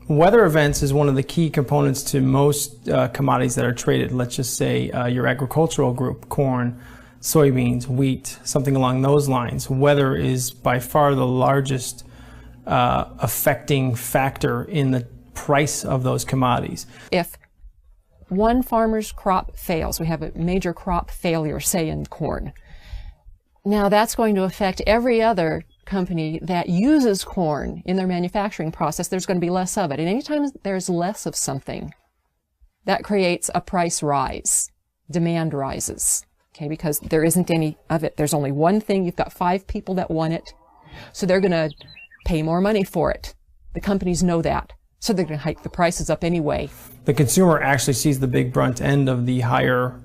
Weather events is one of the key components to most commodities that are traded. Let's just say your agricultural group, corn, soybeans, wheat, something along those lines. Weather is by far the largest affecting factor in the price of those commodities.
If one farmer's crop fails, we have a major crop failure, say in corn, now that's going to affect every other company that uses corn in their manufacturing process. There's going to be less of it. And anytime there's less of something, that creates a price rise. Demand rises, okay, because there isn't any of it. There's only one thing. You've got 5 people that want it, so they're going to pay more money for it. The companies know that, so they're going to hike the prices up anyway.
The consumer actually sees the big brunt end of the higher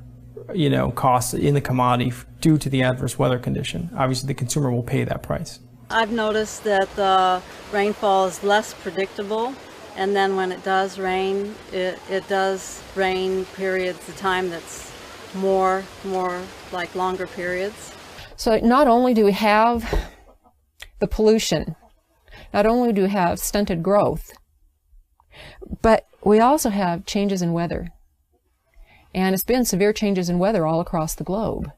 costs in the commodity due to the adverse weather condition. Obviously, the consumer will pay that price.
I've noticed that the rainfall is less predictable, and then when it does rain, it does rain periods of time that's more like longer periods.
So not only do we have the pollution, not only do we have stunted growth, but we also have changes in weather. And it's been severe changes in weather all across the globe.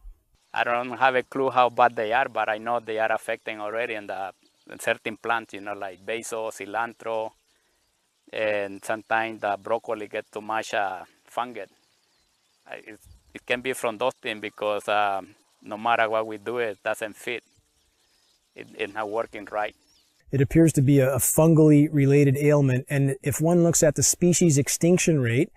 I don't have a clue how bad they are, but I know they are affecting already in certain plants, like basil, cilantro, and sometimes the broccoli get too much fungus. It can be from those things because no matter what we do, it doesn't fit. It's not working right.
It appears to be a fungally related ailment, and if one looks at the species extinction rate,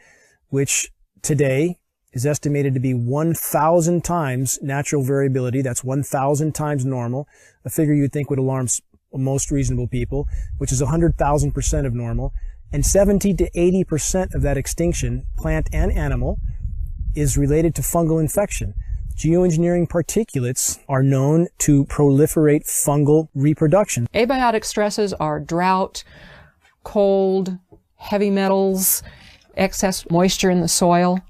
which today is estimated to be 1,000 times natural variability, that's 1,000 times normal, a figure you'd think would alarm most reasonable people, which is 100,000% of normal, and 70 to 80% of that extinction, plant and animal, is related to fungal infection. Geoengineering particulates are known to proliferate fungal reproduction.
Abiotic stresses are drought, cold, heavy metals, excess moisture in the soil.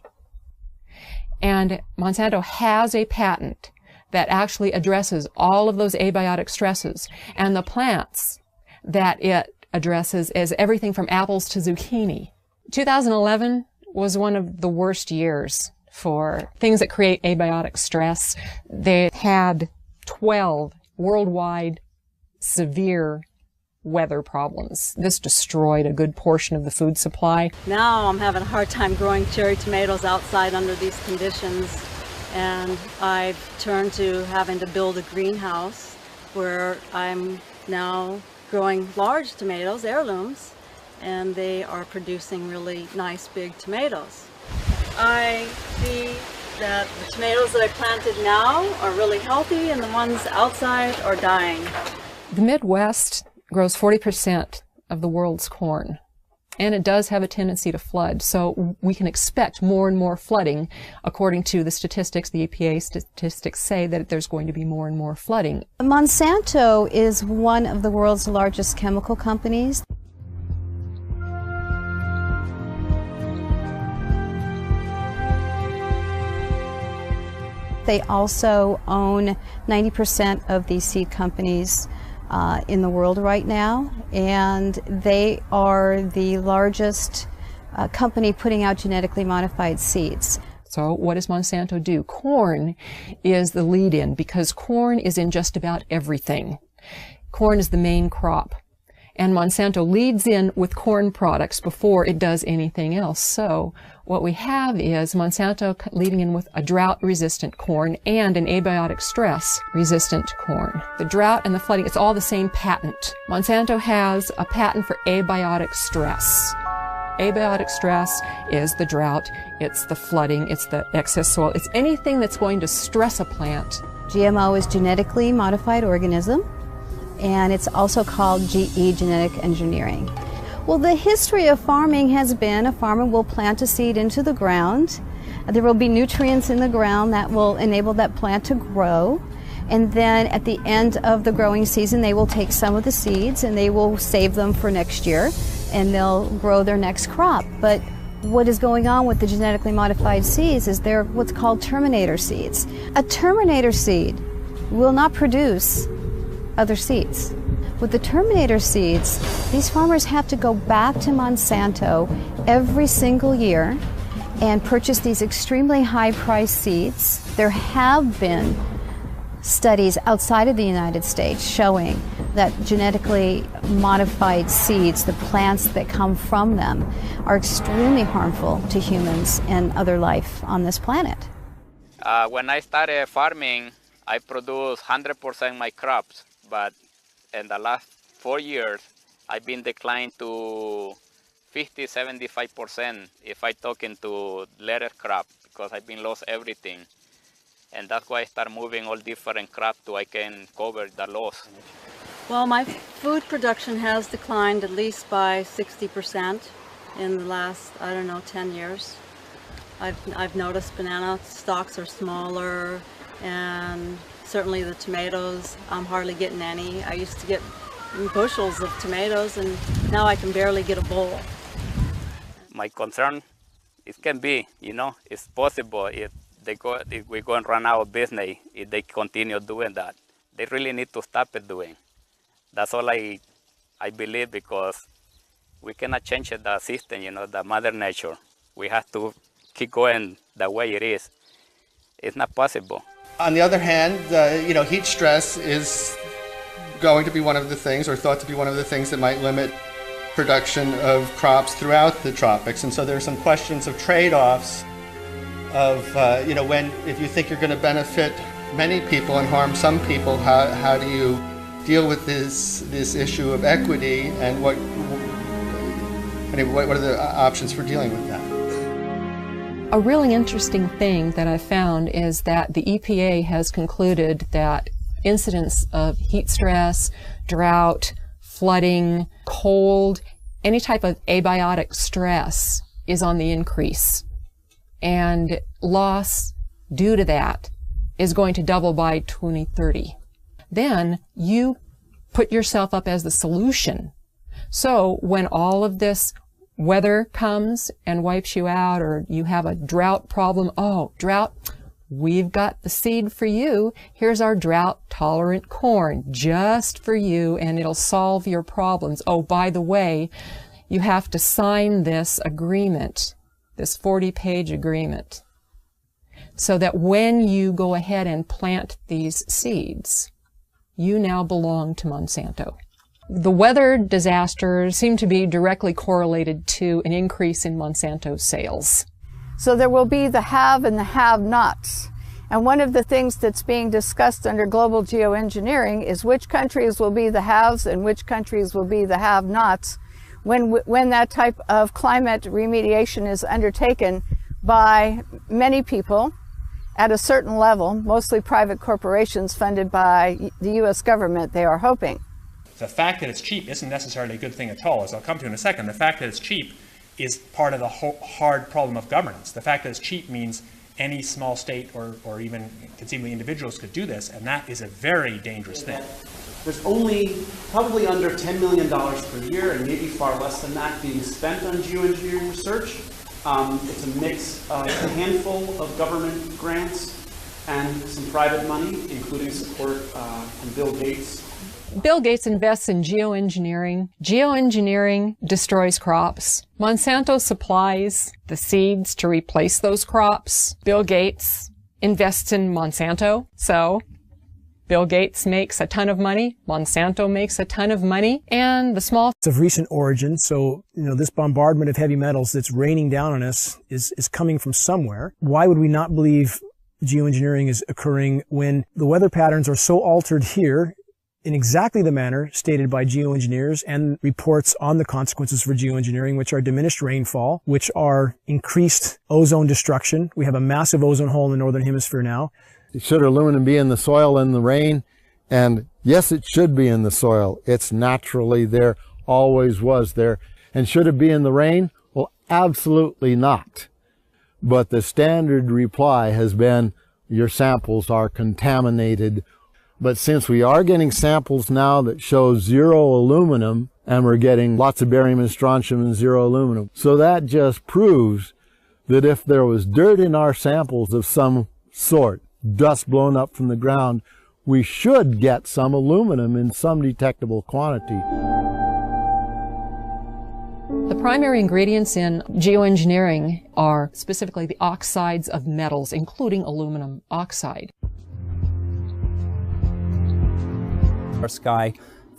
And Monsanto has a patent that actually addresses all of those abiotic stresses. And the plants that it addresses is everything from apples to zucchini. 2011 was one of the worst years for things that create abiotic stress. They had 12 worldwide severe weather problems. This destroyed a good portion of the food supply.
Now I'm having a hard time growing cherry tomatoes outside under these conditions, and I've turned to having to build a greenhouse where I'm now growing large tomatoes, heirlooms, and they are producing really nice big tomatoes. I see that the tomatoes that I planted now are really healthy and the ones outside are dying.
The Midwest grows 40% of the world's corn, and it does have a tendency to flood. So we can expect more and more flooding. According to the statistics, the EPA statistics say that there's going to be more and more flooding.
Monsanto is one of the world's largest chemical companies. They also own 90% of the seed companies in the world right now, and they are the largest company putting out genetically modified seeds.
So what does Monsanto do? Corn is the lead-in because corn is in just about everything. Corn is the main crop. And Monsanto leads in with corn products before it does anything else. So what we have is Monsanto leading in with a drought-resistant corn and an abiotic stress-resistant corn. The drought and the flooding, it's all the same patent. Monsanto has a patent for abiotic stress. Abiotic stress is the drought, it's the flooding, it's the excess soil, it's anything that's going to stress a plant.
GMO is genetically modified organism, and it's also called GE, genetic engineering. Well, the history of farming has been a farmer will plant a seed into the ground. There will be nutrients in the ground that will enable that plant to grow. And then at the end of the growing season, they will take some of the seeds and they will save them for next year, and they'll grow their next crop. But what is going on with the genetically modified seeds is they're what's called terminator seeds. A terminator seed will not produce other seeds. With the terminator seeds, these farmers have to go back to Monsanto every single year and purchase these extremely high-priced seeds. There have been studies outside of the United States showing that genetically modified seeds, the plants that come from them, are extremely harmful to humans and other life on this planet.
When I started farming, I produced 100% my crops, but in the last 4 years, I've been declined to 50–75% if I talk into lettuce crop, because I've been lost everything. And that's why I start moving all different crops so I can cover the loss.
Well, my food production has declined at least by 60% in the last, 10 years. I've noticed banana stalks are smaller, and certainly the tomatoes, I'm hardly getting any. I used to get bushels of tomatoes, and now I can barely get a bowl.
My concern, it can be, it's possible if we're going to run out of business if they continue doing that. They really need to stop it doing. That's all I believe, because we cannot change the system, the mother nature. We have to keep going the way it is. It's not possible.
On the other hand, heat stress is going to be one of the things, or thought to be one of the things, that might limit production of crops throughout the tropics. And so there are some questions of trade-offs of, if you think you're going to benefit many people and harm some people, how do you deal with this issue of equity, and what are the options for dealing with that?
A really interesting thing that I found is that the EPA has concluded that incidents of heat stress, drought, flooding, cold, any type of abiotic stress is on the increase. And loss due to that is going to double by 2030. Then you put yourself up as the solution. So when all of this weather comes and wipes you out, or you have a drought problem, drought, we've got the seed for you. Here's our drought-tolerant corn just for you, and it'll solve your problems. Oh, by the way, you have to sign this agreement, this 40-page agreement, so that when you go ahead and plant these seeds, you now belong to Monsanto. The weather disasters seem to be directly correlated to an increase in Monsanto sales.
So there will be the have and the have-nots. And one of the things that's being discussed under global geoengineering is which countries will be the haves and which countries will be the have-nots when that type of climate remediation is undertaken by many people at a certain level, mostly private corporations funded by the U.S. government, they are hoping.
The fact that it's cheap isn't necessarily a good thing at all, as I'll come to in a second. The fact that it's cheap is part of the hard problem of governance. The fact that it's cheap means any small state or even conceivably individuals could do this, and that is a very dangerous thing.
There's only probably under $10 million per year, and maybe far less than that, being spent on geoengineering research. It's a mix of a handful of government grants and some private money, including support from Bill Gates
Bill Gates invests in geoengineering. Geoengineering destroys crops. Monsanto supplies the seeds to replace those crops. Bill Gates invests in Monsanto. So Bill Gates makes a ton of money. Monsanto makes a ton of money. And the small...
It's of recent origin, so, this bombardment of heavy metals that's raining down on us is coming from somewhere. Why would we not believe geoengineering is occurring when the weather patterns are so altered here in exactly the manner stated by geoengineers and reports on the consequences for geoengineering, which are diminished rainfall, which are increased ozone destruction. We have a massive ozone hole in the northern hemisphere now.
Should aluminum be in the soil in the rain? And yes, it should be in the soil. It's naturally there, always was there. And should it be in the rain? Well, absolutely not. But the standard reply has been, your samples are contaminated. But since we are getting samples now that show zero aluminum, and we're getting lots of barium and strontium and zero aluminum, so that just proves that if there was dirt in our samples of some sort, dust blown up from the ground, we should get some aluminum in some detectable quantity.
The primary ingredients in geoengineering are specifically the oxides of metals, including aluminum oxide.
Our sky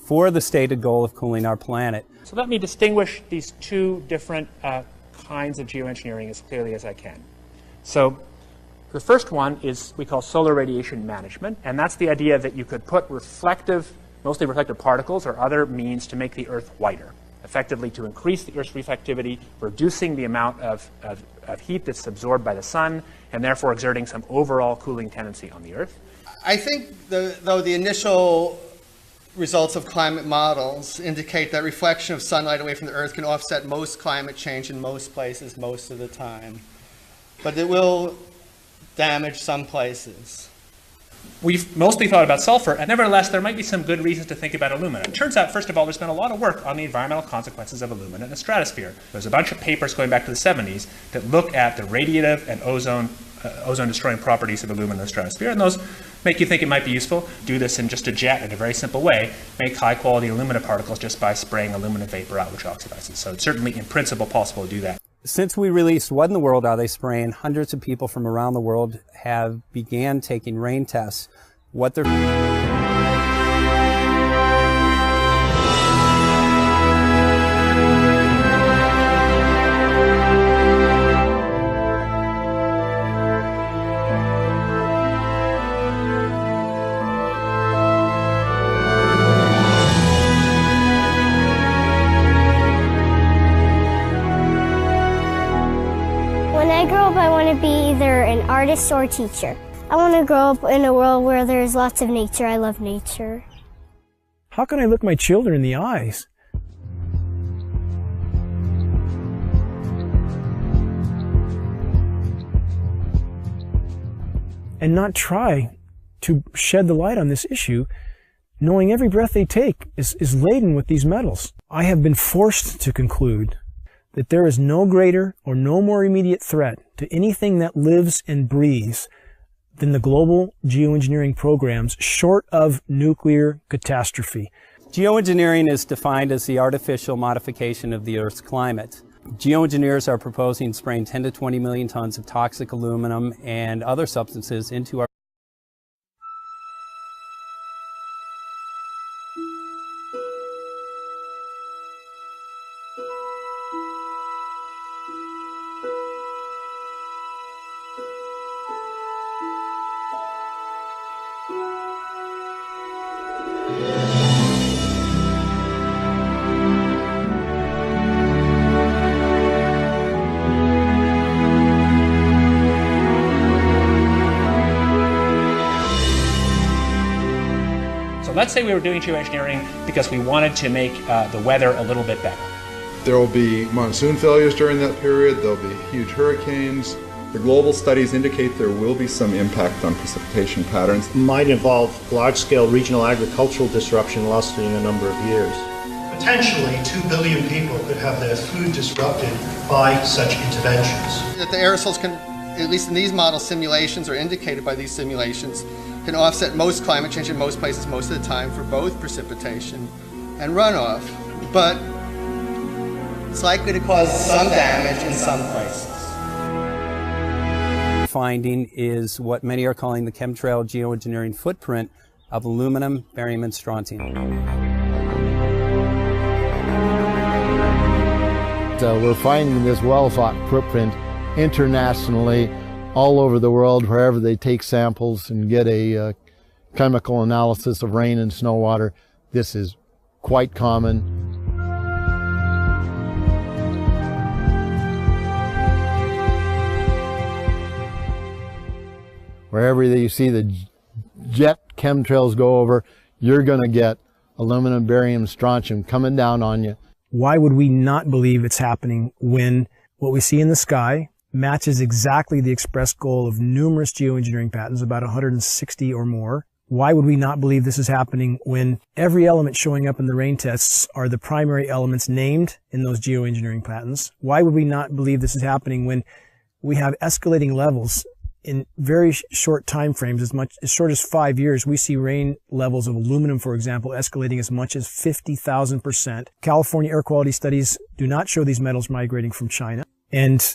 for the stated goal of cooling our planet.
So let me distinguish these two different kinds of geoengineering as clearly as I can. So the first one is we call solar radiation management, and that's the idea that you could put mostly reflective particles or other means to make the Earth whiter, effectively to increase the Earth's reflectivity, reducing the amount of heat that's absorbed by the sun, and therefore exerting some overall cooling tendency on the Earth.
I think, though the initial results of climate models indicate that reflection of sunlight away from the Earth can offset most climate change in most places most of the time. But it will damage some places.
We've mostly thought about sulfur, and nevertheless, there might be some good reasons to think about alumina. It turns out, first of all, there's been a lot of work on the environmental consequences of alumina in the stratosphere. There's a bunch of papers going back to the 70s that look at the radiative and ozone-destroying properties of alumina in the stratosphere, and those make you think it might be useful. Do this in just a jet in a very simple way. Make high-quality alumina particles just by spraying alumina vapor out, which oxidizes. So it's certainly, in principle, possible to do that.
Since we released What in the World Are They Spraying, hundreds of people from around the world have began taking rain tests. What they're...
I want to be either an artist or a teacher. I want to grow up in a world where there's lots of nature. I love nature.
How can I look my children in the eyes and not try to shed the light on this issue, knowing every breath they take is laden with these metals? I have been forced to conclude that there is no greater or no more immediate threat to anything that lives and breathes than the global geoengineering programs, short of nuclear catastrophe.
Geoengineering is defined as the artificial modification of the Earth's climate. Geoengineers are proposing spraying 10 to 20 million tons of toxic aluminum and other substances into our
Let's say we were doing geoengineering because we wanted to make the weather a little bit better.
There will be monsoon failures during that period. There will be huge hurricanes. The global studies indicate there will be some impact on precipitation patterns.
Might involve large-scale regional agricultural disruption lasting a number of years.
Potentially 2 billion people could have their food disrupted by such interventions.
That the aerosols can, at least in these model simulations or indicated by these simulations, can offset most climate change in most places most of the time for both precipitation and runoff, but it's likely to cause some damage in some places.
Finding is what many are calling the chemtrail geoengineering footprint of aluminum, barium, and strontium.
We're finding this well-thought footprint internationally, all over the world, wherever they take samples and get a chemical analysis of rain and snow water. This is quite common. Wherever you see the jet chemtrails go over, you're going to get aluminum, barium, strontium coming down on you.
Why would we not believe it's happening when what we see in the sky matches exactly the express goal of numerous geoengineering patents, about 160 or more? Why would we not believe this is happening when every element showing up in the rain tests are the primary elements named in those geoengineering patents? Why would we not believe this is happening when we have escalating levels in very short time frames, as short as 5 years? We see rain levels of aluminum, for example, escalating as much as 50,000%. California air quality studies do not show these metals migrating from China. And